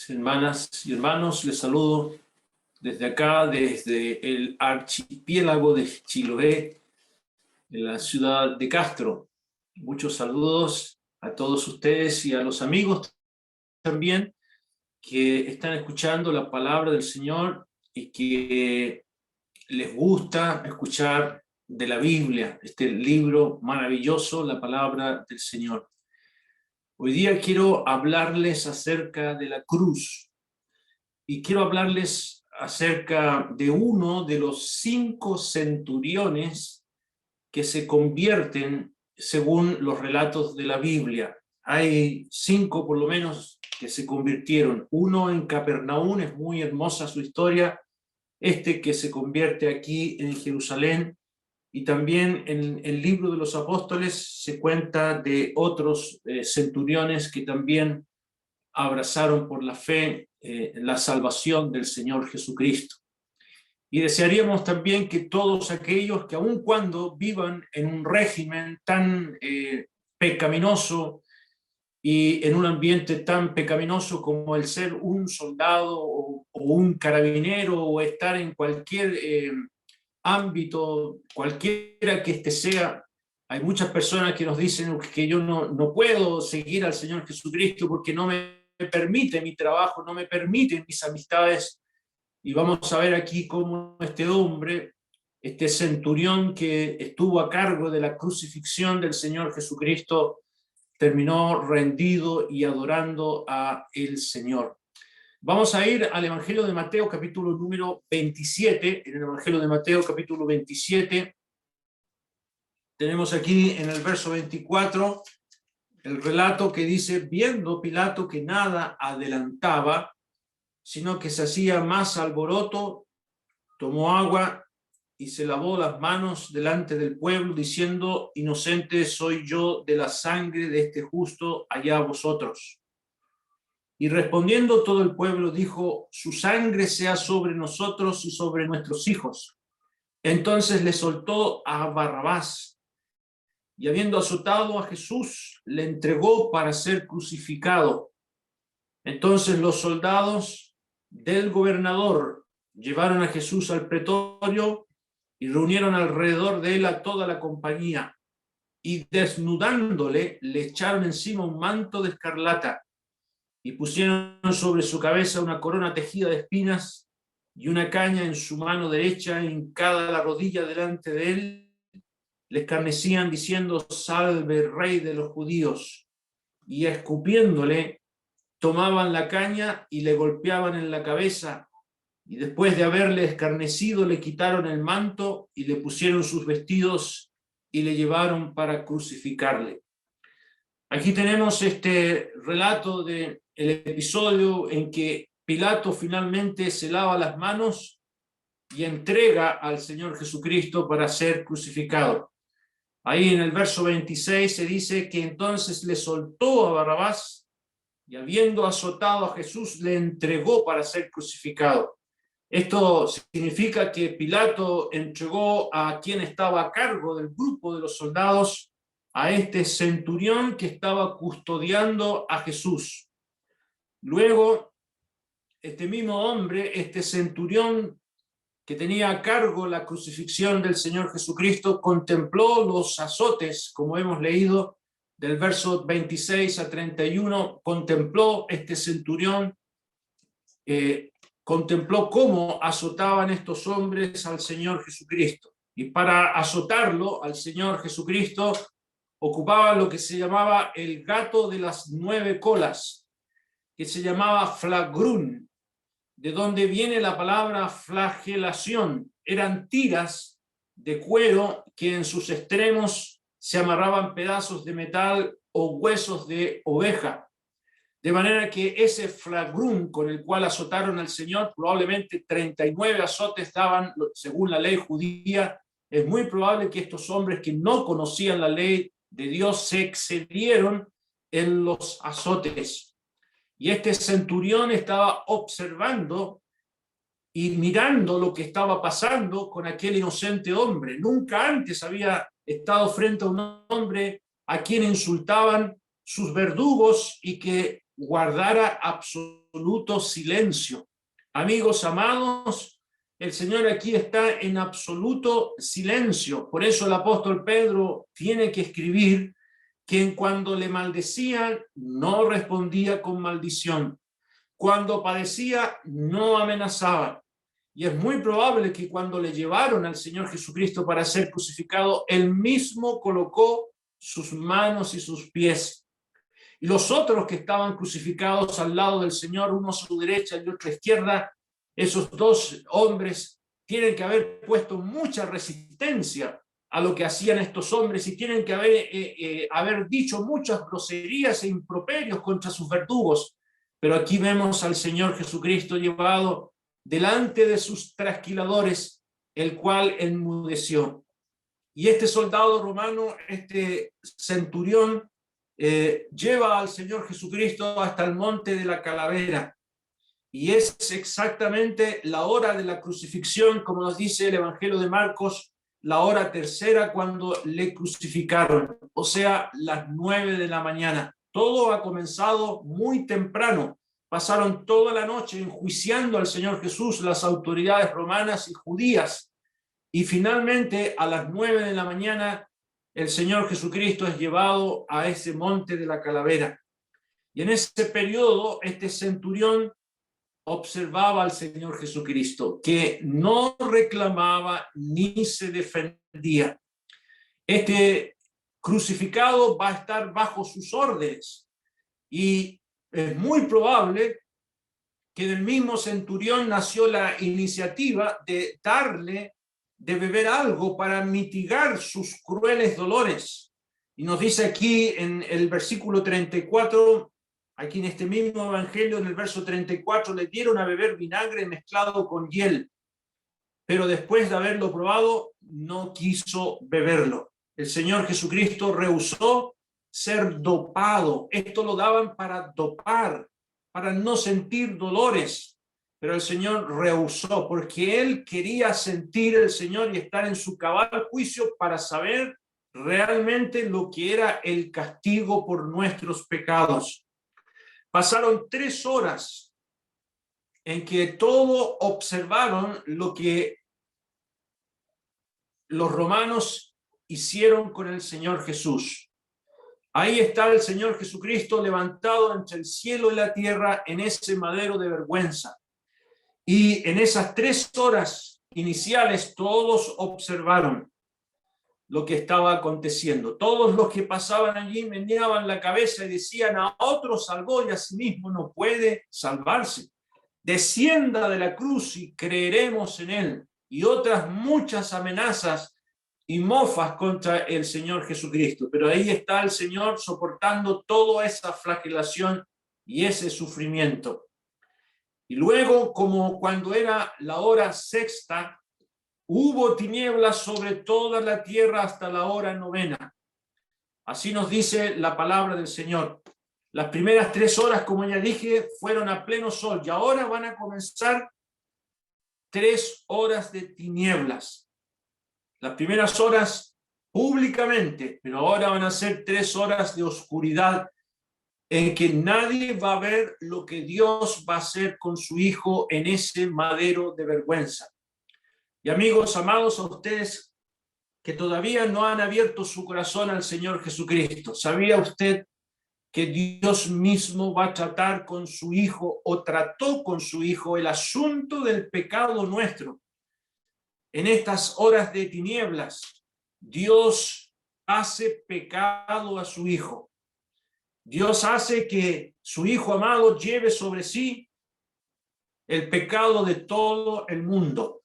Hermanas y hermanos, les saludo desde acá, desde el archipiélago de Chiloé, en la ciudad de Castro. Muchos saludos a todos ustedes y a los amigos también que están escuchando la palabra del Señor y que les gusta escuchar de la Biblia, este libro maravilloso, la palabra del Señor. Hoy día quiero hablarles acerca de la cruz y quiero hablarles acerca de uno de los 5 centuriones que se convierten según los relatos de la Biblia. Hay 5 por lo menos que se convirtieron. Uno en Capernaum, es muy hermosa su historia, este que se convierte aquí en Jerusalén, y también en el libro de los apóstoles se cuenta de otros centuriones que también abrazaron por la fe la salvación del Señor Jesucristo. Y desearíamos también que todos aquellos que aun cuando vivan en un régimen tan pecaminoso y en un ambiente tan pecaminoso como el ser un soldado o un carabinero o estar en cualquier ámbito, cualquiera que este sea, hay muchas personas que nos dicen que yo no puedo seguir al Señor Jesucristo porque no me permite mi trabajo, no me permiten mis amistades. Y vamos a ver aquí cómo este hombre, este centurión que estuvo a cargo de la crucifixión del Señor Jesucristo, terminó rendido y adorando a el Señor. Vamos a ir al Evangelio de Mateo, capítulo número 27. En el Evangelio de Mateo, capítulo 27, tenemos aquí en el verso 24 el relato que dice: viendo Pilato que nada adelantaba, sino que se hacía más alboroto, tomó agua y se lavó las manos delante del pueblo, diciendo: inocente soy yo de la sangre de este justo, allá vosotros. Y respondiendo todo el pueblo dijo: su sangre sea sobre nosotros y sobre nuestros hijos. Entonces le soltó a Barrabás, y habiendo azotado a Jesús, le entregó para ser crucificado. Entonces los soldados del gobernador llevaron a Jesús al pretorio y reunieron alrededor de él a toda la compañía, y desnudándole le echaron encima un manto de escarlata y pusieron sobre su cabeza una corona tejida de espinas y una caña en su mano derecha, hincada la rodilla delante de él. Le escarnecían diciendo: salve, rey de los judíos. Y escupiéndole, tomaban la caña y le golpeaban en la cabeza, y después de haberle escarnecido le quitaron el manto y le pusieron sus vestidos y le llevaron para crucificarle. Aquí tenemos este relato del episodio en que Pilato finalmente se lava las manos y entrega al Señor Jesucristo para ser crucificado. Ahí en el verso 26 se dice que entonces le soltó a Barrabás y habiendo azotado a Jesús le entregó para ser crucificado. Esto significa que Pilato entregó a quien estaba a cargo del grupo de los soldados, a este centurión que estaba custodiando a Jesús. Luego, este mismo hombre, este centurión que tenía a cargo la crucifixión del Señor Jesucristo, contempló los azotes, como hemos leído del verso 26 a 31, contempló este centurión, contempló cómo azotaban estos hombres al Señor Jesucristo. Y para azotarlo al Señor Jesucristo, ocupaba lo que se llamaba el gato de las 9 colas, que se llamaba flagrún, de donde viene la palabra flagelación. Eran tiras de cuero que en sus extremos se amarraban pedazos de metal o huesos de oveja. De manera que ese flagrún con el cual azotaron al Señor, probablemente 39 azotes daban según la ley judía. Es muy probable que estos hombres que no conocían la ley de Dios se excedieron en los azotes. Y este centurión estaba observando y mirando lo que estaba pasando con aquel inocente hombre. Nunca antes había estado frente a un hombre a quien insultaban sus verdugos y que guardara absoluto silencio. Amigos amados, el Señor aquí está en absoluto silencio. Por eso el apóstol Pedro tiene que escribir que cuando le maldecían, no respondía con maldición. Cuando padecía, no amenazaba. Y es muy probable que cuando le llevaron al Señor Jesucristo para ser crucificado, él mismo colocó sus manos y sus pies. Y los otros que estaban crucificados al lado del Señor, uno a su derecha y otro a izquierda, esos dos hombres tienen que haber puesto mucha resistencia a lo que hacían estos hombres y tienen que haber dicho muchas groserías e improperios contra sus verdugos. Pero aquí vemos al Señor Jesucristo llevado delante de sus trasquiladores, el cual enmudeció. Y este soldado romano, este centurión, lleva al Señor Jesucristo hasta el monte de la Calavera. Y es exactamente la hora de la crucifixión, como nos dice el Evangelio de Marcos, la hora tercera cuando le crucificaron, o sea, las 9 de la mañana. Todo ha comenzado muy temprano. Pasaron toda la noche enjuiciando al Señor Jesús las autoridades romanas y judías. Y finalmente, a las 9 de la mañana, el Señor Jesucristo es llevado a ese monte de la Calavera. Y en ese periodo, este centurión observaba al Señor Jesucristo, que no reclamaba ni se defendía. Este crucificado va a estar bajo sus órdenes y es muy probable que del mismo centurión nació la iniciativa de darle de beber algo para mitigar sus crueles dolores. Y nos dice aquí en el versículo 34, aquí en este mismo evangelio, en el verso 34, le dieron a beber vinagre mezclado con hiel, pero después de haberlo probado, no quiso beberlo. El Señor Jesucristo rehusó ser dopado. Esto lo daban para dopar, para no sentir dolores, pero el Señor rehusó, porque Él quería sentir el Señor y estar en su cabal juicio para saber realmente lo que era el castigo por nuestros pecados. Pasaron 3 horas en que todos observaron lo que los romanos hicieron con el Señor Jesús. Ahí está el Señor Jesucristo levantado entre el cielo y la tierra en ese madero de vergüenza. Y en esas 3 horas iniciales todos observaron lo que estaba aconteciendo. Todos los que pasaban allí meneaban la cabeza y decían: a otro salvó y a sí mismo no puede salvarse. Descienda de la cruz y creeremos en él. Y otras muchas amenazas y mofas contra el Señor Jesucristo. Pero ahí está el Señor soportando toda esa flagelación y ese sufrimiento. Y luego, como cuando era la hora sexta, hubo tinieblas sobre toda la tierra hasta la hora novena. Así nos dice la palabra del Señor. Las primeras 3 horas, como ya dije, fueron a pleno sol y ahora van a comenzar 3 horas de tinieblas. Las primeras horas públicamente, pero ahora van a ser 3 horas de oscuridad en que nadie va a ver lo que Dios va a hacer con su Hijo en ese madero de vergüenza. Y amigos amados, a ustedes que todavía no han abierto su corazón al Señor Jesucristo, ¿sabía usted que Dios mismo va a tratar con su Hijo o trató con su Hijo el asunto del pecado nuestro? En estas horas de tinieblas, Dios hace pecado a su Hijo. Dios hace que su Hijo amado lleve sobre sí el pecado de todo el mundo.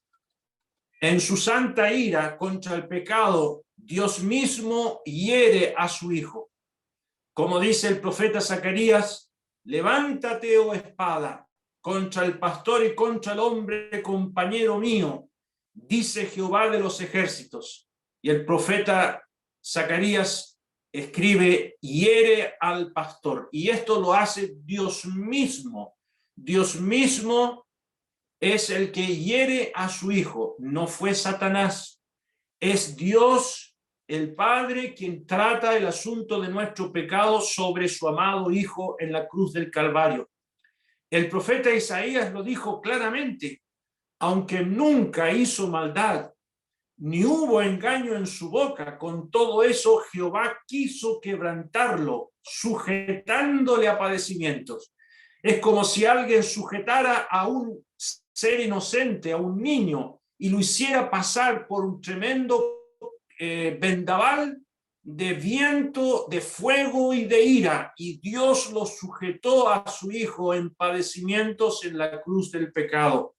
En su santa ira contra el pecado, Dios mismo hiere a su Hijo. Como dice el profeta Zacarías: levántate, oh espada, contra el pastor y contra el hombre compañero mío, dice Jehová de los ejércitos. Y el profeta Zacarías escribe: hiere al pastor. Y esto lo hace Dios mismo. Dios mismo es el que hiere a su Hijo. No fue Satanás, es Dios el Padre quien trata el asunto de nuestro pecado sobre su amado Hijo en la cruz del Calvario. El profeta Isaías lo dijo claramente: aunque nunca hizo maldad, ni hubo engaño en su boca, con todo eso Jehová quiso quebrantarlo, sujetándole a padecimientos. Es como si alguien sujetara a un ser inocente, a un niño, y lo hiciera pasar por un tremendo vendaval de viento, de fuego y de ira, y Dios lo sujetó a su Hijo en padecimientos en la cruz del pecado.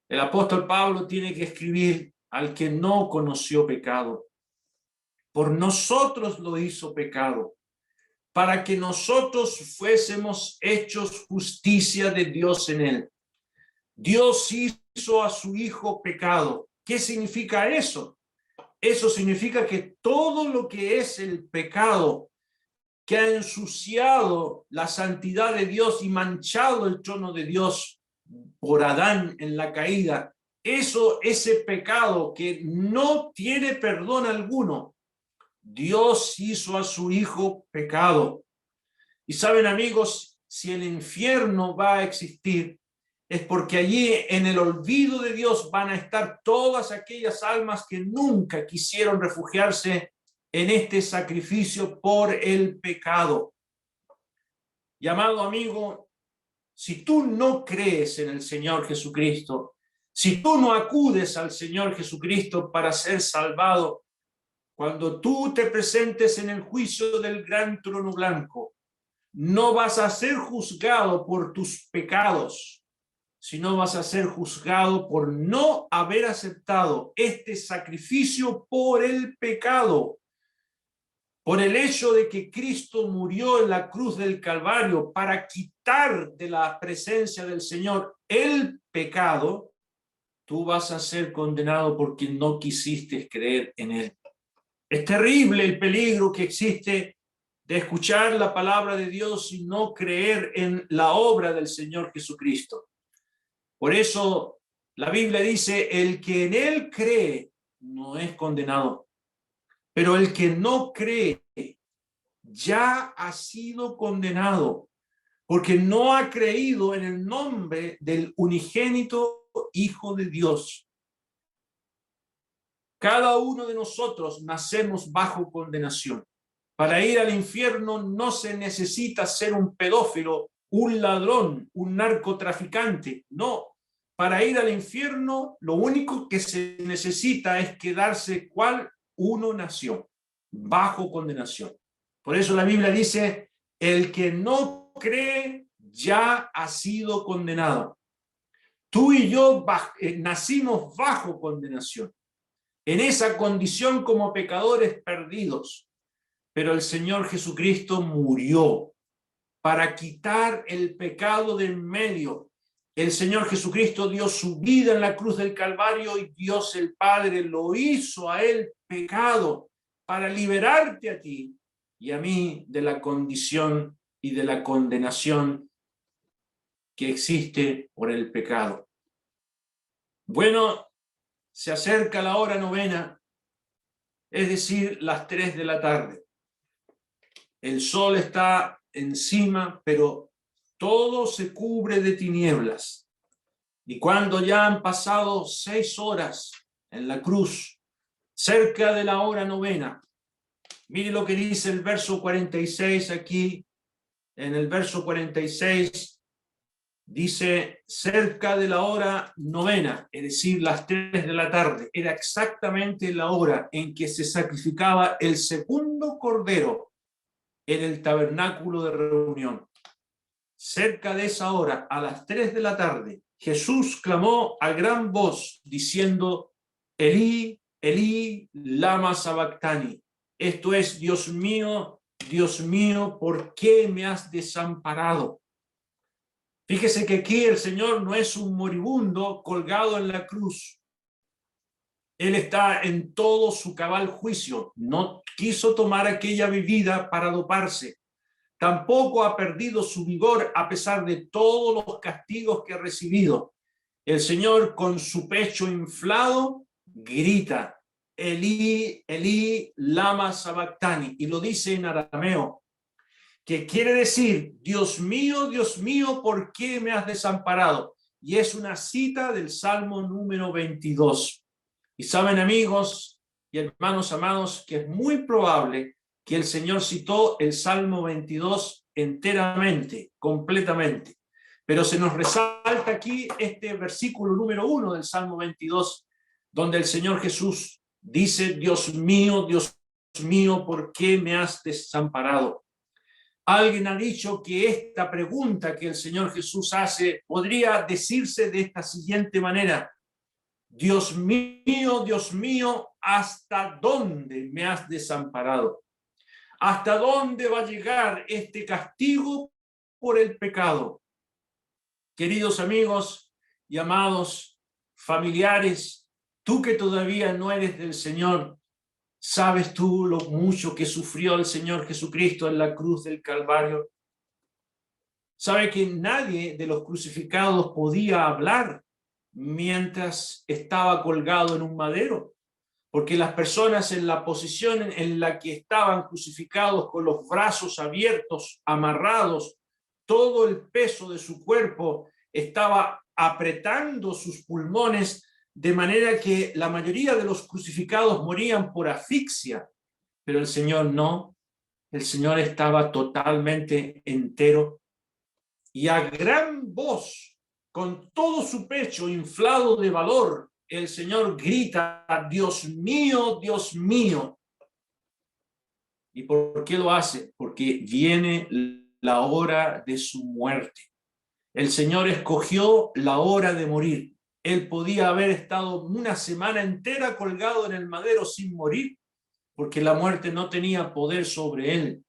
El apóstol Pablo tiene que escribir: al que no conoció pecado, por nosotros lo hizo pecado, para que nosotros fuésemos hechos justicia de Dios en él. Dios hizo a su Hijo pecado. ¿Qué significa eso? Eso significa que todo lo que es el pecado, que ha ensuciado la santidad de Dios y manchado el trono de Dios por Adán en la caída, ese pecado que no tiene perdón alguno, Dios hizo a su Hijo pecado. Y saben, amigos, si el infierno va a existir, es porque allí en el olvido de Dios van a estar todas aquellas almas que nunca quisieron refugiarse en este sacrificio por el pecado. Y amado amigo, si tú no crees en el Señor Jesucristo, si tú no acudes al Señor Jesucristo para ser salvado, cuando tú te presentes en el juicio del gran trono blanco, no vas a ser juzgado por tus pecados, sino vas a ser juzgado por no haber aceptado este sacrificio por el pecado, por el hecho de que Cristo murió en la cruz del Calvario para quitar de la presencia del Señor el pecado. Tú vas a ser condenado porque no quisiste creer en él. Es terrible el peligro que existe de escuchar la palabra de Dios y no creer en la obra del Señor Jesucristo. Por eso la Biblia dice: el que en él cree no es condenado, pero el que no cree ya ha sido condenado, porque no ha creído en el nombre del unigénito Hijo de Dios. Cada uno de nosotros nacemos bajo condenación. Para ir al infierno no se necesita ser un pedófilo, un ladrón, un narcotraficante. No. Para ir al infierno, lo único que se necesita es quedarse cual uno nació, bajo condenación. Por eso la Biblia dice: el que no cree ya ha sido condenado. Tú y yo nacimos bajo condenación, en esa condición como pecadores perdidos. Pero el Señor Jesucristo murió para quitar el pecado de en medio. El Señor Jesucristo dio su vida en la cruz del Calvario y Dios el Padre lo hizo a él pecado para liberarte a ti y a mí de la condición y de la condenación que existe por el pecado. Bueno, se acerca la hora novena, es decir, las 3 de la tarde. El sol está encima, pero todo se cubre de tinieblas. Y cuando ya han pasado 6 horas en la cruz, cerca de la hora novena, mire lo que dice el verso 46 aquí. En el verso 46 dice: cerca de la hora novena, es decir, las 3 de la tarde. Era exactamente la hora en que se sacrificaba el segundo cordero en el tabernáculo de reunión. Cerca de esa hora, a las 3 de la tarde, Jesús clamó a gran voz diciendo: Elí, Elí, lama sabactani. Esto es: Dios mío, ¿por qué me has desamparado? Fíjese que aquí el Señor no es un moribundo colgado en la cruz. Él está en todo su cabal juicio. No quiso tomar aquella bebida para doparse. Tampoco ha perdido su vigor a pesar de todos los castigos que ha recibido. El Señor, con su pecho inflado, grita: Elí, Elí, lama sabactani, y lo dice en arameo, que quiere decir, Dios mío, ¿por qué me has desamparado? Y es una cita del Salmo número 22. Y saben, amigos y hermanos amados, que es muy probable que el Señor citó el Salmo 22 enteramente, completamente. Pero se nos resalta aquí este versículo número 1 del Salmo 22, donde el Señor Jesús dice, Dios mío, ¿por qué me has desamparado? Alguien ha dicho que esta pregunta que el Señor Jesús hace podría decirse de esta siguiente manera: Dios mío, ¿hasta dónde me has desamparado? ¿Hasta dónde va a llegar este castigo por el pecado? Queridos amigos y amados familiares, tú que todavía no eres del Señor, ¿sabes tú lo mucho que sufrió el Señor Jesucristo en la cruz del Calvario? ¿Sabe que nadie de los crucificados podía hablar mientras estaba colgado en un madero? Porque las personas en la posición en la que estaban crucificados, con los brazos abiertos, amarrados, todo el peso de su cuerpo estaba apretando sus pulmones, de manera que la mayoría de los crucificados morían por asfixia, pero el Señor no. El Señor estaba totalmente entero, y a gran voz, con todo su pecho inflado de valor, el Señor grita, Dios mío, Dios mío. ¿Y por qué lo hace? Porque viene la hora de su muerte. El Señor escogió la hora de morir. Él podía haber estado una semana entera colgado en el madero sin morir, porque la muerte no tenía poder sobre él,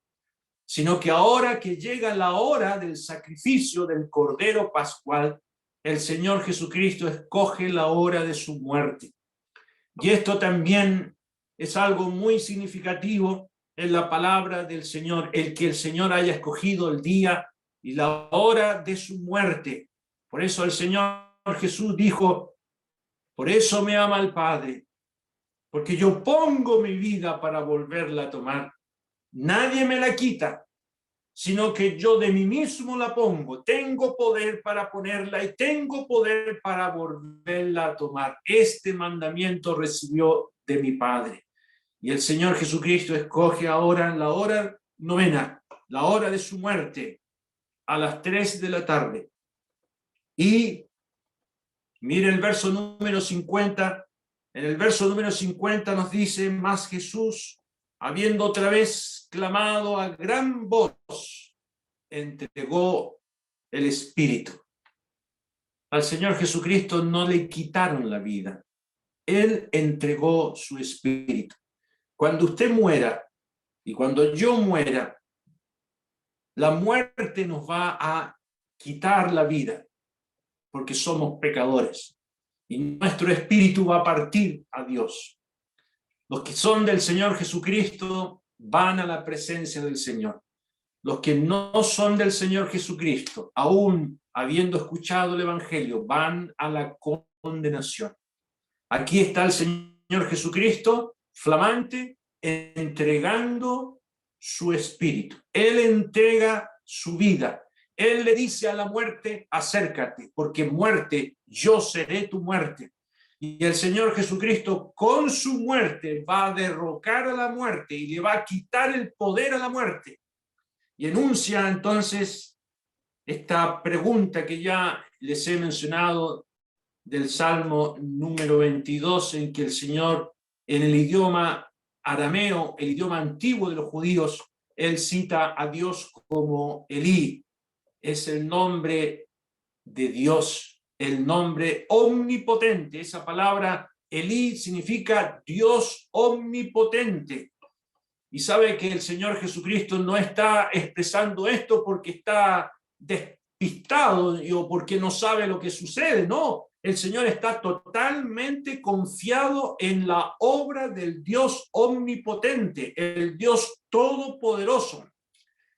sino que ahora que llega la hora del sacrificio del Cordero Pascual, el Señor Jesucristo escoge la hora de su muerte. Y esto también es algo muy significativo en la palabra del Señor, el que el Señor haya escogido el día y la hora de su muerte. Por eso el Señor Jesús dijo, por eso me ama el Padre, porque yo pongo mi vida para volverla a tomar. Nadie me la quita, sino que yo de mí mismo la pongo. Tengo poder para ponerla y tengo poder para volverla a tomar. Este mandamiento recibió de mi Padre. Y el Señor Jesucristo escoge ahora la hora novena, la hora de su muerte, a las 3 de la tarde. Y mire el verso número 50. En el verso número 50 nos dice, mas Jesús, habiendo otra vez clamado a gran voz, entregó el Espíritu. Al Señor Jesucristo no le quitaron la vida. Él entregó su Espíritu. Cuando usted muera y cuando yo muera, la muerte nos va a quitar la vida, porque somos pecadores. Y nuestro espíritu va a partir a Dios. Los que son del Señor Jesucristo van a la presencia del Señor. Los que no son del Señor Jesucristo, aún habiendo escuchado el Evangelio, van a la condenación. Aquí está el Señor Jesucristo, flamante, entregando su espíritu. Él entrega su vida. Él le dice a la muerte, acércate, porque muerte, yo seré tu muerte. Y el Señor Jesucristo con su muerte va a derrocar a la muerte y le va a quitar el poder a la muerte. Y enuncia entonces esta pregunta que ya les he mencionado del Salmo número 22, en que el Señor, en el idioma arameo, el idioma antiguo de los judíos, él cita a Dios como Elí. Es el nombre de Dios, el nombre omnipotente. Esa palabra Elí significa Dios omnipotente. Y sabe que el Señor Jesucristo no está expresando esto porque está despistado o porque no sabe lo que sucede, no. El Señor está totalmente confiado en la obra del Dios omnipotente, el Dios todopoderoso.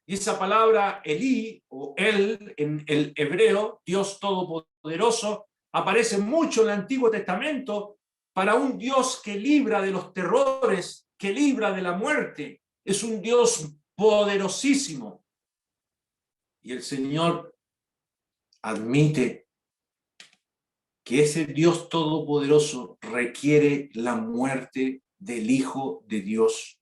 Y esa palabra Elí, o él en el hebreo, Dios todopoderoso, aparece mucho en el Antiguo Testamento, para un Dios que libra de los terrores, que libra de la muerte. Es un Dios poderosísimo. Y el Señor admite que ese Dios todopoderoso requiere la muerte del Hijo de Dios.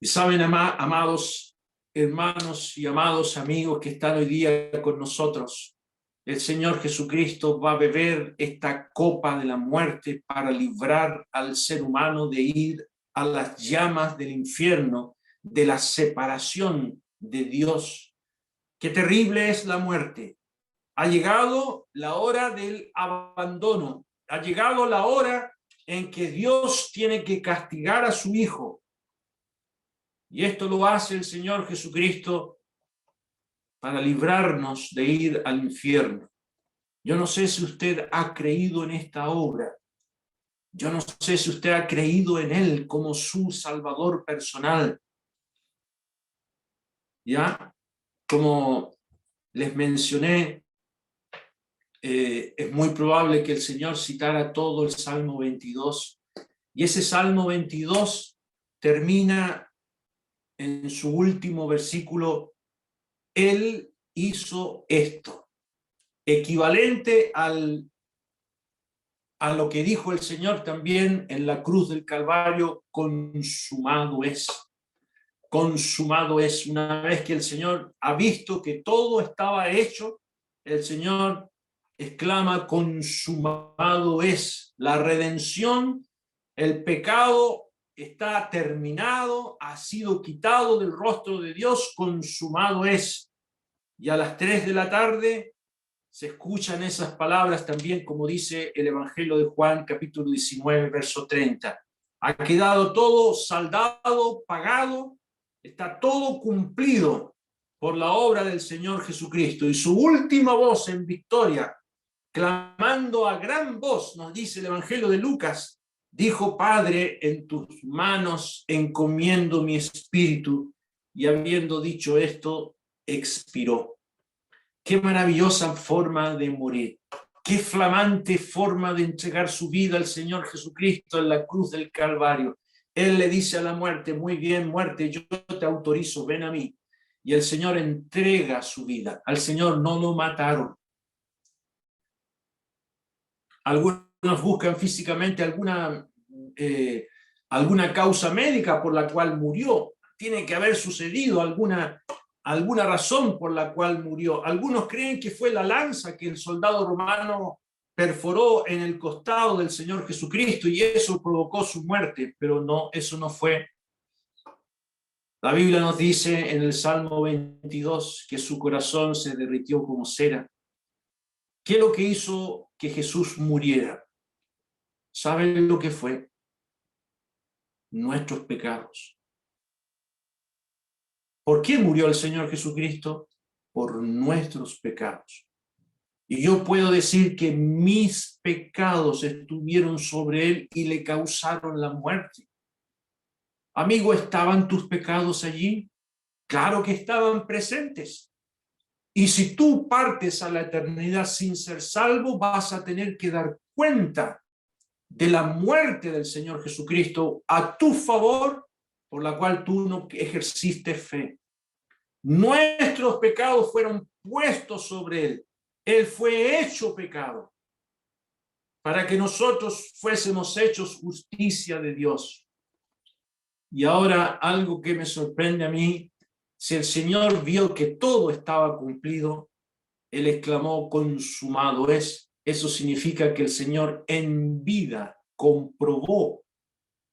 Y saben, amados hermanos y amados amigos que están hoy día con nosotros, el Señor Jesucristo va a beber esta copa de la muerte para librar al ser humano de ir a las llamas del infierno, de la separación de Dios. Qué terrible es la muerte. Ha llegado la hora del abandono. Ha llegado la hora en que Dios tiene que castigar a su Hijo. Y esto lo hace el Señor Jesucristo para librarnos de ir al infierno. Yo no sé si usted ha creído en esta obra. Yo no sé si usted ha creído en Él como su Salvador personal. ¿Ya? Como les mencioné, es muy probable que el Señor citara todo el Salmo 22. Y ese Salmo 22 termina en su último versículo: Él hizo esto, equivalente a lo que dijo el Señor también en la cruz del Calvario: consumado es. Consumado es. Una vez que el Señor ha visto que todo estaba hecho, el Señor exclama: consumado es. La redención, el pecado está terminado, ha sido quitado del rostro de Dios, consumado es. Y a las 3 de la tarde se escuchan esas palabras también, como dice el Evangelio de Juan, capítulo 19, verso 30. Ha quedado todo saldado, pagado, está todo cumplido por la obra del Señor Jesucristo. Y su última voz en victoria, clamando a gran voz, nos dice el Evangelio de Lucas, dijo: Padre, en tus manos encomiendo mi espíritu. Y habiendo dicho esto, expiró. Qué maravillosa forma de morir. Qué flamante forma de entregar su vida al Señor Jesucristo en la cruz del Calvario. Él le dice a la muerte: muy bien, muerte, yo te autorizo, ven a mí. Y el Señor entrega su vida. Al Señor no lo mataron. Algunos buscan físicamente alguna causa médica por la cual murió. Tiene que haber sucedido alguna razón por la cual murió. Algunos creen que fue la lanza que el soldado romano perforó en el costado del Señor Jesucristo y eso provocó su muerte, pero no, eso no fue. La Biblia nos dice en el Salmo 22 que su corazón se derritió como cera. ¿Qué es lo que hizo que Jesús muriera? ¿Saben lo que fue? Nuestros pecados. ¿Por qué murió el Señor Jesucristo? Por nuestros pecados. Y yo puedo decir que mis pecados estuvieron sobre Él y le causaron la muerte. Amigo, ¿estaban tus pecados allí? Claro que estaban presentes. Y si tú partes a la eternidad sin ser salvo, vas a tener que dar cuenta de la muerte del Señor Jesucristo a tu favor, por la cual tú no ejerciste fe. Nuestros pecados fueron puestos sobre Él. Él fue hecho pecado para que nosotros fuésemos hechos justicia de Dios. Y ahora algo que me sorprende a mí: si el Señor vio que todo estaba cumplido, Él exclamó: consumado es. Eso significa que el Señor en vida comprobó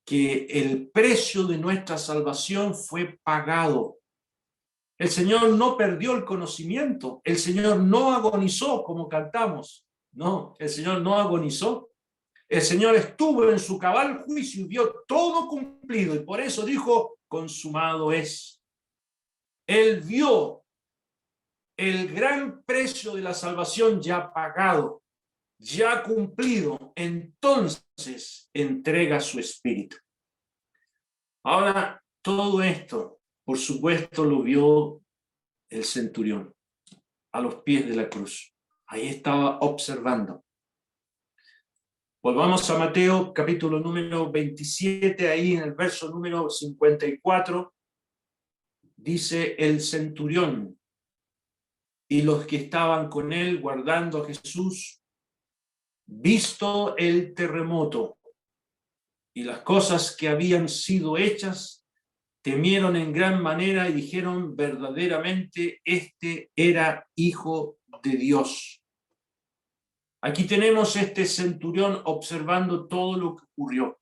que el precio de nuestra salvación fue pagado. El Señor no perdió el conocimiento, el Señor no agonizó como cantamos, no, el Señor no agonizó. El Señor estuvo en su cabal juicio y vio todo cumplido y por eso dijo: consumado es. Él vio el gran precio de la salvación ya pagado, ya cumplido, entonces entrega su espíritu. Ahora, todo esto, por supuesto, lo vio el centurión a los pies de la cruz. Ahí estaba observando. Volvamos a Mateo, capítulo número 27, ahí en el verso número 54, dice el centurión y los que estaban con él guardando a Jesús, visto el terremoto y las cosas que habían sido hechas, temieron en gran manera y dijeron verdaderamente, este era Hijo de Dios. Aquí tenemos este centurión observando todo lo que ocurrió.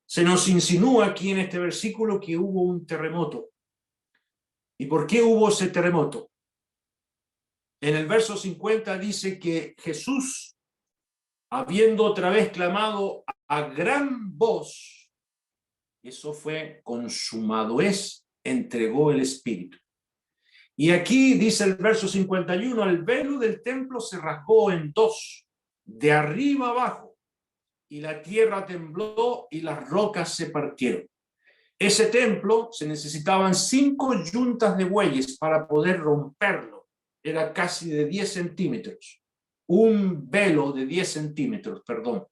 Se nos insinúa aquí en este versículo que hubo un terremoto. ¿Y por qué hubo ese terremoto? En el verso 50 dice que Jesús, habiendo otra vez clamado a gran voz, eso fue consumado es, entregó el Espíritu. Y aquí dice el verso 51, el velo del templo se rasgó en dos, de arriba abajo, y la tierra tembló y las rocas se partieron. Ese templo se necesitaban 5 yuntas de bueyes para poder romperlo. Era casi de 10 centímetros. Un velo de 10 centímetros, perdón.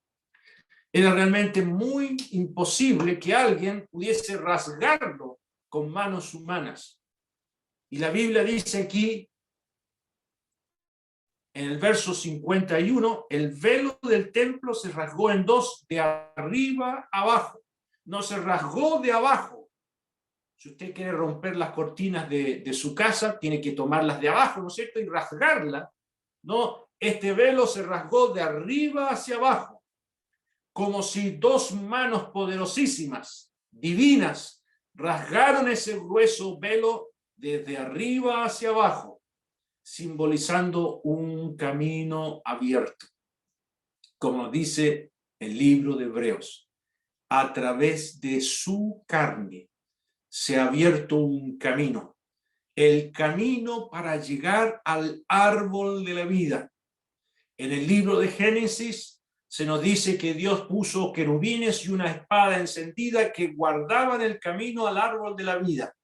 Era realmente muy imposible que alguien pudiese rasgarlo con manos humanas. Y la Biblia dice aquí, en el verso 51, el velo del templo se rasgó en dos, de arriba abajo. No se rasgó de abajo. Si usted quiere romper las cortinas de su casa, tiene que tomarlas de abajo, ¿no es cierto? Y rasgarlas. No, este velo se rasgó de arriba hacia abajo, como si 2 manos poderosísimas, divinas, rasgaron ese grueso velo desde arriba hacia abajo, simbolizando un camino abierto, como dice el libro de Hebreos. A través de su carne se ha abierto un camino, el camino para llegar al árbol de la vida. En el libro de Génesis se nos dice que Dios puso querubines y una espada encendida que guardaban el camino al árbol de la vida.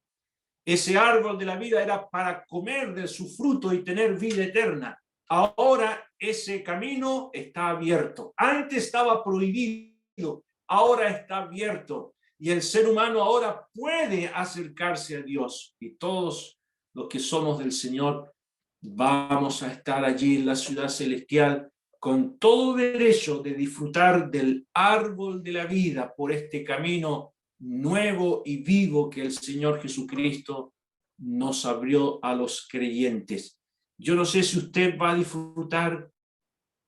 Ese árbol de la vida era para comer de su fruto y tener vida eterna. Ahora ese camino está abierto. Antes estaba prohibido, ahora está abierto. Y el ser humano ahora puede acercarse a Dios. Y todos los que somos del Señor vamos a estar allí en la ciudad celestial con todo derecho de disfrutar del árbol de la vida por este camino nuevo y vivo que el Señor Jesucristo nos abrió a los creyentes. Yo no sé si usted va a disfrutar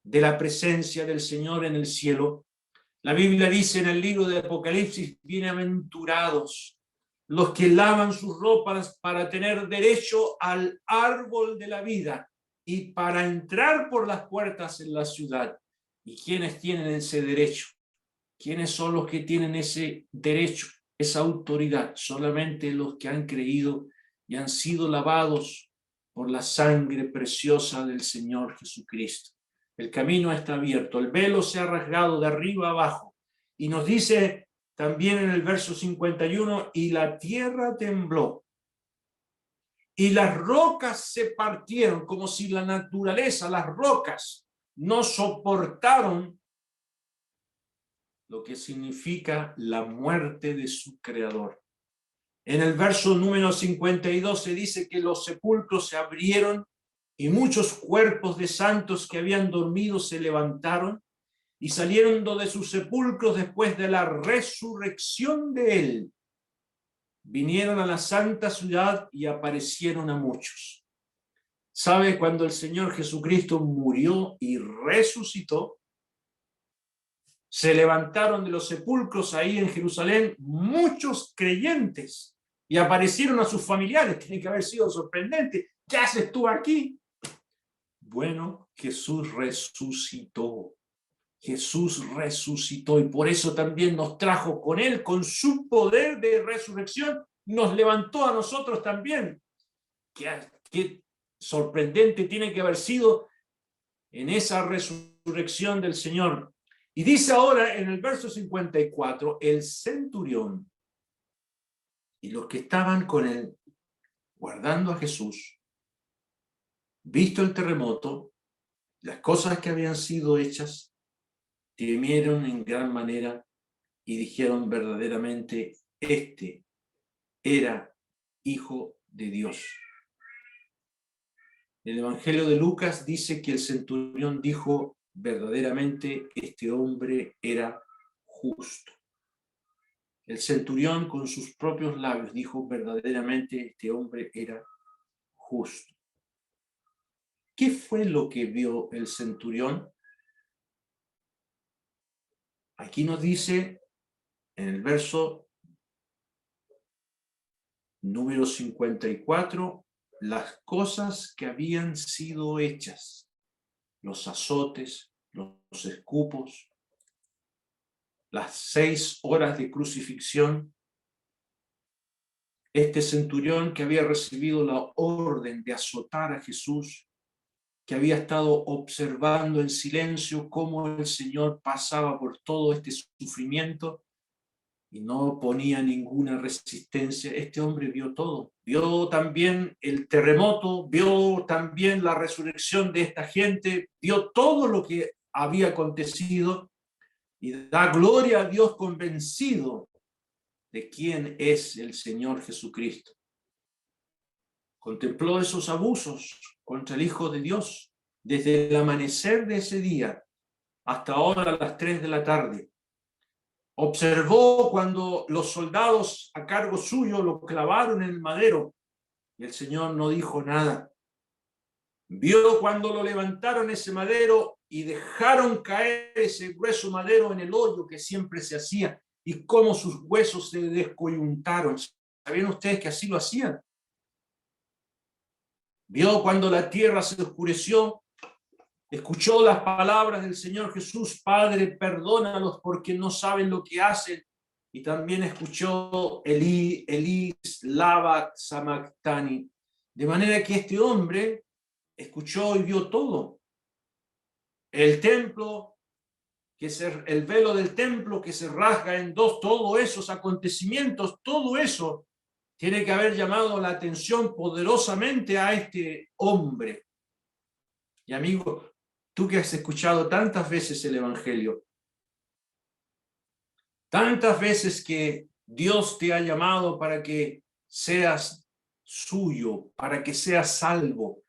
de la presencia del Señor en el cielo. La Biblia dice en el libro de Apocalipsis, bienaventurados los que lavan sus ropas para tener derecho al árbol de la vida y para entrar por las puertas en la ciudad. ¿Y quiénes tienen ese derecho? ¿Quiénes son los que tienen ese derecho, esa autoridad? Solamente los que han creído y han sido lavados por la sangre preciosa del Señor Jesucristo. El camino está abierto, el velo se ha rasgado de arriba a abajo. Y nos dice también en el verso 51, y la tierra tembló, y las rocas se partieron, como si la naturaleza, las rocas, no soportaron lo que significa la muerte de su creador. En el verso número 52 se dice que los sepulcros se abrieron y muchos cuerpos de santos que habían dormido se levantaron y salieron de sus sepulcros después de la resurrección de él. Vinieron a la santa ciudad y aparecieron a muchos. ¿Sabe? Cuando el Señor Jesucristo murió y resucitó, se levantaron de los sepulcros ahí en Jerusalén muchos creyentes y aparecieron a sus familiares. Tiene que haber sido sorprendente. ¿Qué haces tú aquí? Bueno, Jesús resucitó. Jesús resucitó y por eso también nos trajo con él, con su poder de resurrección, nos levantó a nosotros también. Qué sorprendente tiene que haber sido en esa resurrección del Señor. Y dice ahora en el verso 54, el centurión y los que estaban con él guardando a Jesús, visto el terremoto, las cosas que habían sido hechas, temieron en gran manera y dijeron verdaderamente, este era Hijo de Dios. El Evangelio de Lucas dice que el centurión dijo verdaderamente, este hombre era justo. El centurión con sus propios labios dijo verdaderamente, este hombre era justo. ¿Qué fue lo que vio el centurión? Aquí nos dice en el verso número 54, las cosas que habían sido hechas, los azotes, los escupos, las 6 horas de crucifixión. Este centurión que había recibido la orden de azotar a Jesús, que había estado observando en silencio cómo el Señor pasaba por todo este sufrimiento y no ponía ninguna resistencia, este hombre vio todo. Vio también el terremoto, vio también la resurrección de esta gente, vio todo lo que había acontecido y da gloria a Dios convencido de quién es el Señor Jesucristo. Contempló esos abusos contra el Hijo de Dios desde el amanecer de ese día hasta ahora a las 3 de la tarde. Observó cuando los soldados a cargo suyo lo clavaron en el madero y el Señor no dijo nada. Vio cuando lo levantaron ese madero y dejaron caer ese grueso madero en el hoyo que siempre se hacía y cómo sus huesos se descoyuntaron. ¿Sabían ustedes que así lo hacían? Vio cuando la tierra se oscureció, escuchó las palabras del Señor Jesús, Padre, perdónalos porque no saben lo que hacen. Y también escuchó Elí, Elí, lama sabactani. De manera que este hombre escuchó y vio todo. El templo, el velo del templo que se rasga en dos, todos esos acontecimientos, todo eso tiene que haber llamado la atención poderosamente a este hombre. Y amigo, tú que has escuchado tantas veces el Evangelio, tantas veces que Dios te ha llamado para que seas suyo, para que seas salvo,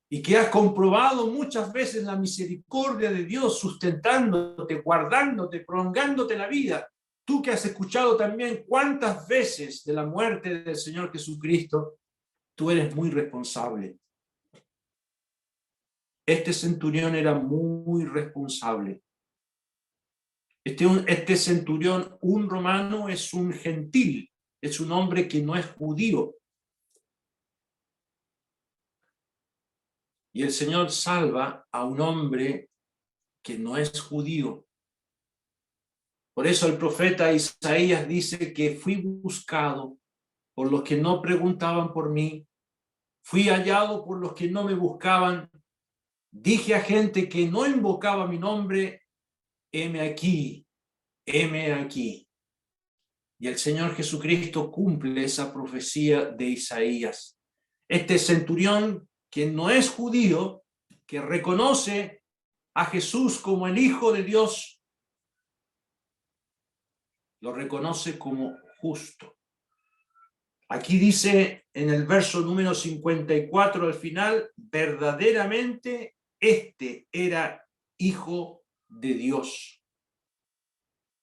y que has comprobado muchas veces la misericordia de Dios sustentándote, guardándote, prolongándote la vida. Tú que has escuchado también cuántas veces de la muerte del Señor Jesucristo, tú eres muy responsable. Este centurión era muy responsable. Este centurión, un romano, es un gentil, es un hombre que no es judío. Y el Señor salva a un hombre que no es judío. Por eso el profeta Isaías dice que fui buscado por los que no preguntaban por mí, fui hallado por los que no me buscaban, dije a gente que no invocaba mi nombre, heme aquí, heme aquí. Y el Señor Jesucristo cumple esa profecía de Isaías. Este centurión, que no es judío, que reconoce a Jesús como el Hijo de Dios, lo reconoce como justo. Aquí dice en el verso número 54 al final, verdaderamente este era Hijo de Dios.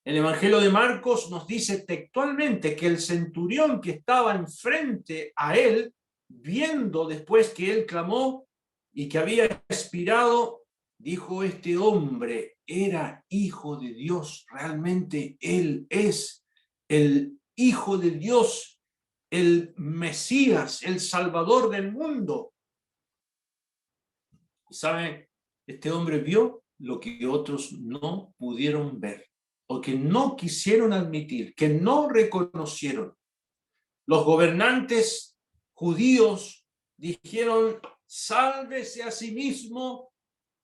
El Evangelio de Marcos nos dice textualmente que el centurión que estaba enfrente a él, viendo después que él clamó y que había expirado, dijo: este hombre era Hijo de Dios, realmente él es el Hijo de Dios, el Mesías, el Salvador del mundo. ¿Saben? Este hombre vio lo que otros no pudieron ver, o que no quisieron admitir, que no reconocieron. Los gobernantes judíos dijeron: sálvese a sí mismo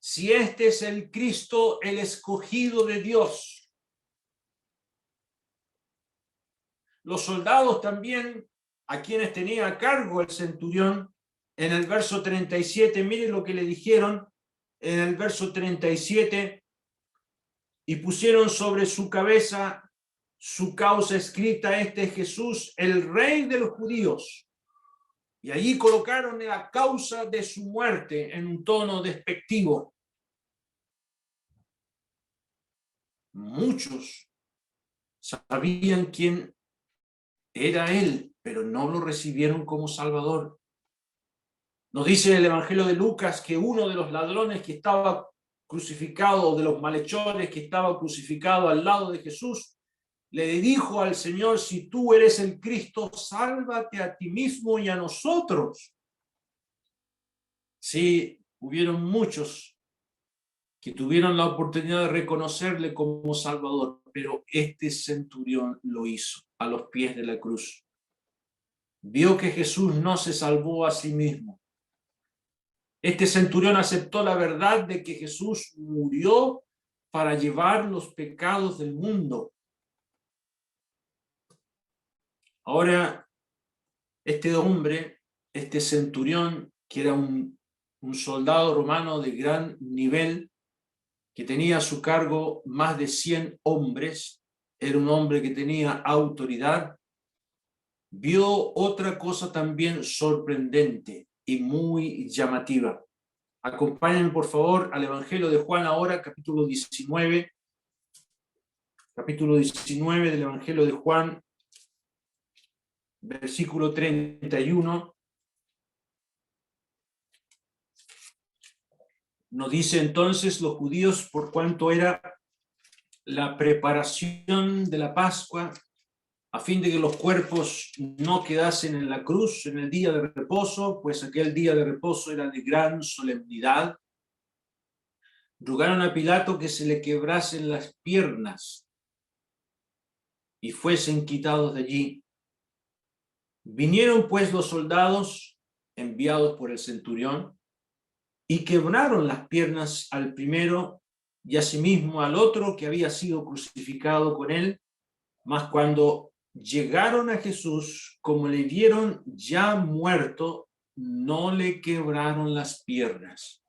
si este es el Cristo, el escogido de Dios. Los soldados también, a quienes tenía a cargo el centurión, en el verso 37, miren lo que le dijeron en el verso 37: y pusieron sobre su cabeza su causa escrita: este es Jesús, el Rey de los judíos. Y allí colocaron la causa de su muerte en un tono despectivo. Muchos sabían quién era él, pero no lo recibieron como Salvador. Nos dice el Evangelio de Lucas que uno de los ladrones que estaba crucificado, de los malhechores que estaba crucificado al lado de Jesús, le dijo al Señor: si tú eres el Cristo, sálvate a ti mismo y a nosotros. Sí, hubieron muchos que tuvieron la oportunidad de reconocerle como Salvador, pero este centurión lo hizo a los pies de la cruz. Vio que Jesús no se salvó a sí mismo. Este centurión aceptó la verdad de que Jesús murió para llevar los pecados del mundo. Ahora, este hombre, este centurión, que era un soldado romano de gran nivel, que tenía a su cargo más de 100 hombres, era un hombre que tenía autoridad, vio otra cosa también sorprendente y muy llamativa. Acompáñenme, por favor, al Evangelio de Juan ahora, capítulo 19. Capítulo 19 del Evangelio de Juan, versículo 31. Nos dice entonces los judíos, por cuanto era la preparación de la Pascua, a fin de que los cuerpos no quedasen en la cruz en el día de reposo, pues aquel día de reposo era de gran solemnidad, rogaron a Pilato que se le quebrasen las piernas y fuesen quitados de allí. Vinieron pues los soldados enviados por el centurión y quebraron las piernas al primero y asimismo al otro que había sido crucificado con él. Mas cuando llegaron a Jesús, como le vieron ya muerto, no le quebraron las piernas.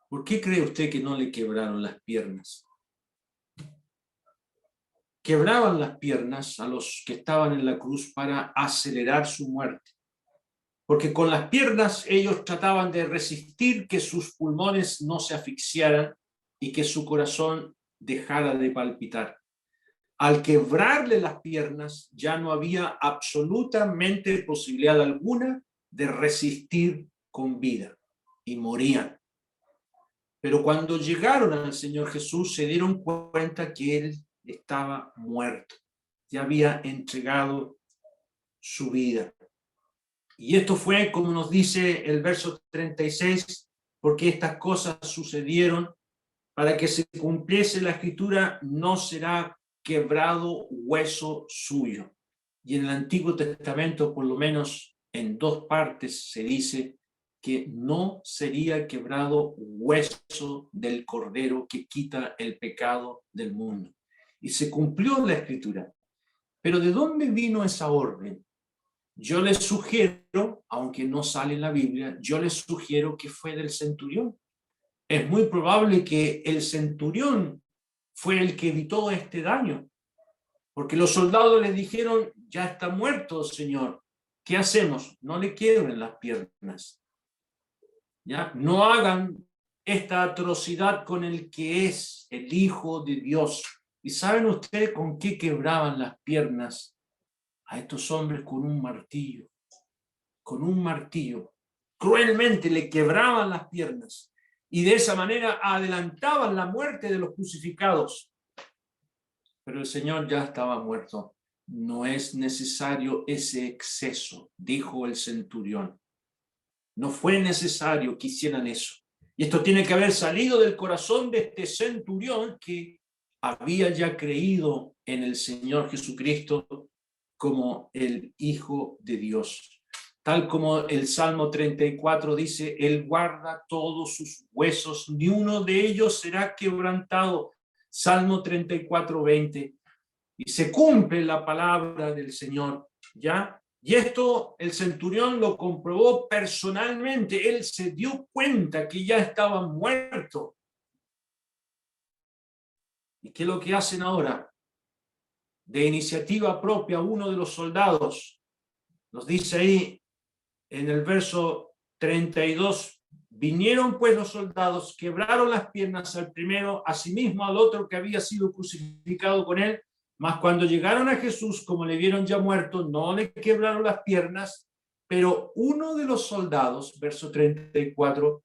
¿Por qué cree usted que no le quebraron las piernas? Quebraban las piernas a los que estaban en la cruz para acelerar su muerte. Porque con las piernas ellos trataban de resistir que sus pulmones no se asfixiaran y que su corazón dejara de palpitar. Al quebrarle las piernas ya no había absolutamente posibilidad alguna de resistir con vida y morían. Pero cuando llegaron al Señor Jesús se dieron cuenta que Él estaba muerto, ya había entregado su vida. Y esto fue, como nos dice el verso 36, porque estas cosas sucedieron para que se cumpliese la escritura: no será quebrado hueso suyo. Y en el Antiguo Testamento, por lo menos en 2 partes, se dice que no sería quebrado hueso del Cordero que quita el pecado del mundo. Y se cumplió la escritura. Pero ¿de dónde vino esa orden? Yo les sugiero, aunque no sale en la Biblia, yo les sugiero que fue del centurión. Es muy probable que el centurión fue el que evitó este daño, porque los soldados les dijeron: ya está muerto, Señor, ¿qué hacemos? No le quiebren las piernas, ¿ya? No hagan esta atrocidad con el que es el Hijo de Dios. ¿Y saben ustedes con qué quebraban las piernas a estos hombres? Con un martillo. Con un martillo. Cruelmente le quebraban las piernas y de esa manera adelantaban la muerte de los crucificados. Pero el Señor ya estaba muerto. No es necesario ese exceso, dijo el centurión. No fue necesario que hicieran eso. Y esto tiene que haber salido del corazón de este centurión que había ya creído en el Señor Jesucristo como el Hijo de Dios. Tal como el Salmo 34 dice: Él guarda todos sus huesos, ni uno de ellos será quebrantado. Salmo 34, 20. Y se cumple la palabra del Señor, ¿ya? Y esto el centurión lo comprobó personalmente. Él se dio cuenta que ya estaba muerto. ¿Y qué es lo que hacen ahora? De iniciativa propia, uno de los soldados, nos dice ahí en el verso 32, vinieron pues los soldados, quebraron las piernas al primero, asimismo al otro que había sido crucificado con él, mas cuando llegaron a Jesús, como le vieron ya muerto, no le quebraron las piernas, pero uno de los soldados, verso 34,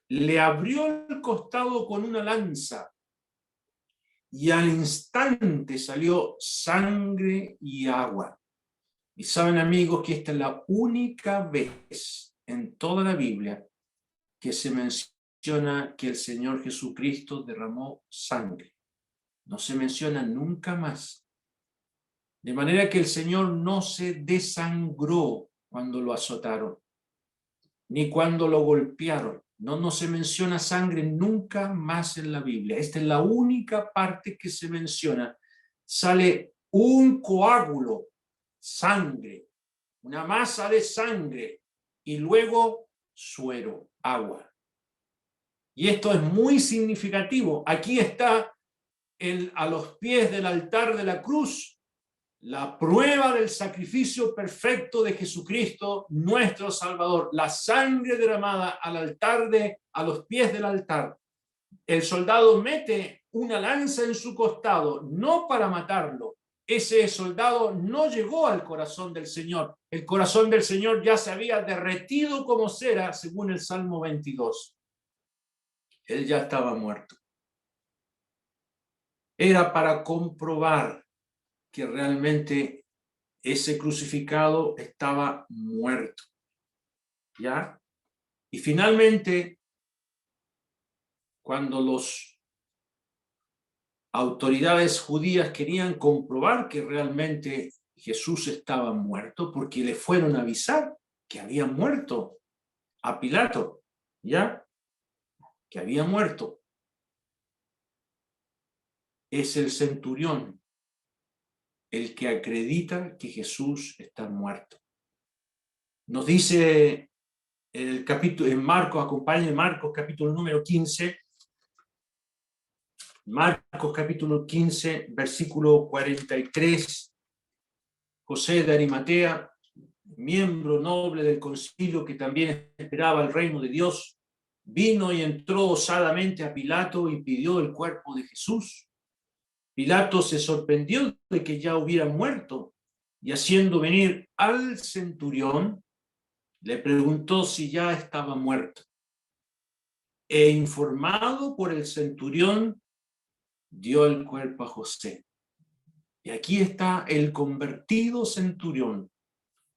le abrió el costado con una lanza y al instante salió sangre y agua. Y saben, amigos, que esta es la única vez en toda la Biblia que se menciona que el Señor Jesucristo derramó sangre. No se menciona nunca más. De manera que el Señor no se desangró cuando lo azotaron, ni cuando lo golpearon. No se menciona sangre nunca más en la Biblia. Esta es la única parte que se menciona. Sale un coágulo, sangre, una masa de sangre, y luego suero, agua. Y esto es muy significativo. Aquí está a los pies del altar de la cruz la prueba del sacrificio perfecto de Jesucristo, nuestro Salvador, la sangre derramada a los pies del altar. El soldado mete una lanza en su costado, no para matarlo. Ese soldado no llegó al corazón del Señor. El corazón del Señor ya se había derretido como cera, según el Salmo 22. Él ya estaba muerto. Era para comprobar que realmente ese crucificado estaba muerto. ¿Ya? Y finalmente, cuando las autoridades judías querían comprobar que realmente Jesús estaba muerto, porque le fueron a avisar que había muerto a Pilato, ¿ya? Que había muerto. Es el centurión el que acredita que Jesús está muerto. Nos dice el capítulo, en Marcos, acompañe Marcos, capítulo número 15, Marcos capítulo 15, versículo 43, José de Arimatea, miembro noble del concilio que también esperaba el reino de Dios, vino y entró osadamente a Pilato y pidió el cuerpo de Jesús. Pilato se sorprendió de que ya hubiera muerto y haciendo venir al centurión, le preguntó si ya estaba muerto. E informado por el centurión, dio el cuerpo a José. Y aquí está el convertido centurión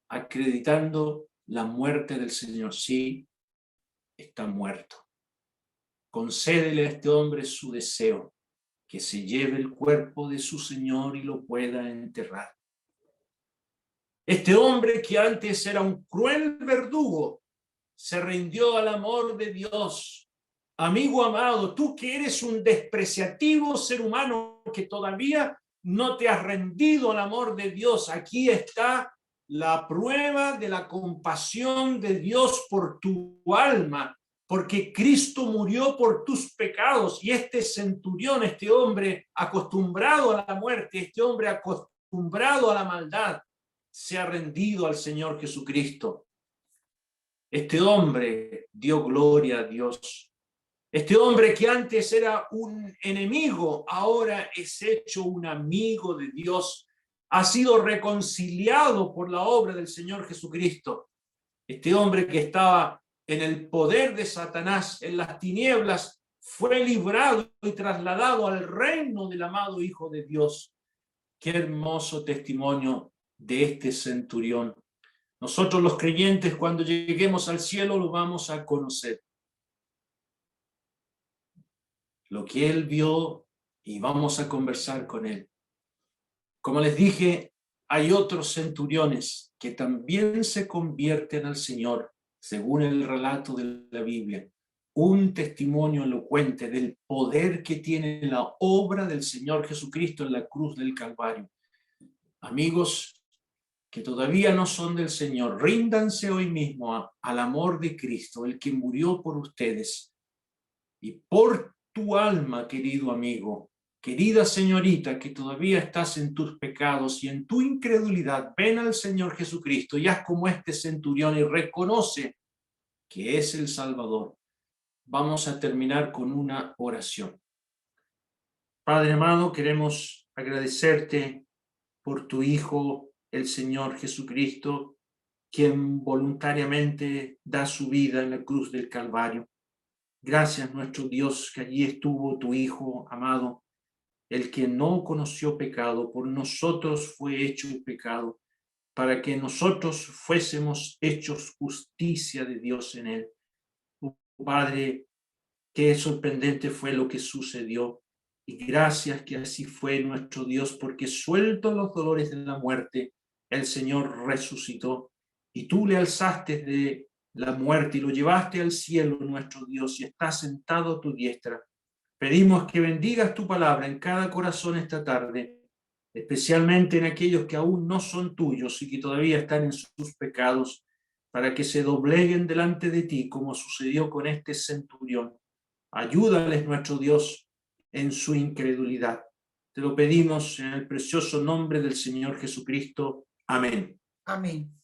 acreditando la muerte del Señor. Sí, está muerto. Concédele a este hombre su deseo, que se lleve el cuerpo de su Señor y lo pueda enterrar. Este hombre que antes era un cruel verdugo, se rindió al amor de Dios. Amigo amado, tú que eres un despreciativo ser humano que todavía no te has rendido al amor de Dios, aquí está la prueba de la compasión de Dios por tu alma, porque Cristo murió por tus pecados y este centurión, este hombre acostumbrado a la muerte, este hombre acostumbrado a la maldad, se ha rendido al Señor Jesucristo. Este hombre dio gloria a Dios. Este hombre que antes era un enemigo, ahora es hecho un amigo de Dios. Ha sido reconciliado por la obra del Señor Jesucristo. Este hombre que estaba en el poder de Satanás, en las tinieblas, fue librado y trasladado al reino del amado Hijo de Dios. Qué hermoso testimonio de este centurión. Nosotros los creyentes, cuando lleguemos al cielo, lo vamos a conocer. Lo que él vio, y vamos a conversar con él. Como les dije, hay otros centuriones que también se convierten al Señor, según el relato de la Biblia. Un testimonio elocuente del poder que tiene la obra del Señor Jesucristo en la cruz del Calvario. Amigos, que todavía no son del Señor, ríndanse hoy mismo al amor de Cristo, el que murió por ustedes. Y por tu alma, querido amigo, querida señorita, que todavía estás en tus pecados y en tu incredulidad, ven al Señor Jesucristo y haz como este centurión y reconoce que es el Salvador. Vamos a terminar con una oración. Padre amado, queremos agradecerte por tu Hijo, el Señor Jesucristo, quien voluntariamente da su vida en la cruz del Calvario. Gracias, nuestro Dios, que allí estuvo tu Hijo amado, el que no conoció pecado, por nosotros fue hecho pecado, para que nosotros fuésemos hechos justicia de Dios en él. Padre, qué sorprendente fue lo que sucedió. Y gracias que así fue, nuestro Dios, porque suelto los dolores de la muerte, el Señor resucitó y tú le alzaste de la muerte y lo llevaste al cielo, nuestro Dios, y está sentado a tu diestra. Pedimos que bendigas tu palabra en cada corazón esta tarde, especialmente en aquellos que aún no son tuyos y que todavía están en sus pecados, para que se dobleguen delante de ti, como sucedió con este centurión. Ayúdales, nuestro Dios, en su incredulidad. Te lo pedimos en el precioso nombre del Señor Jesucristo. Amén. Amén.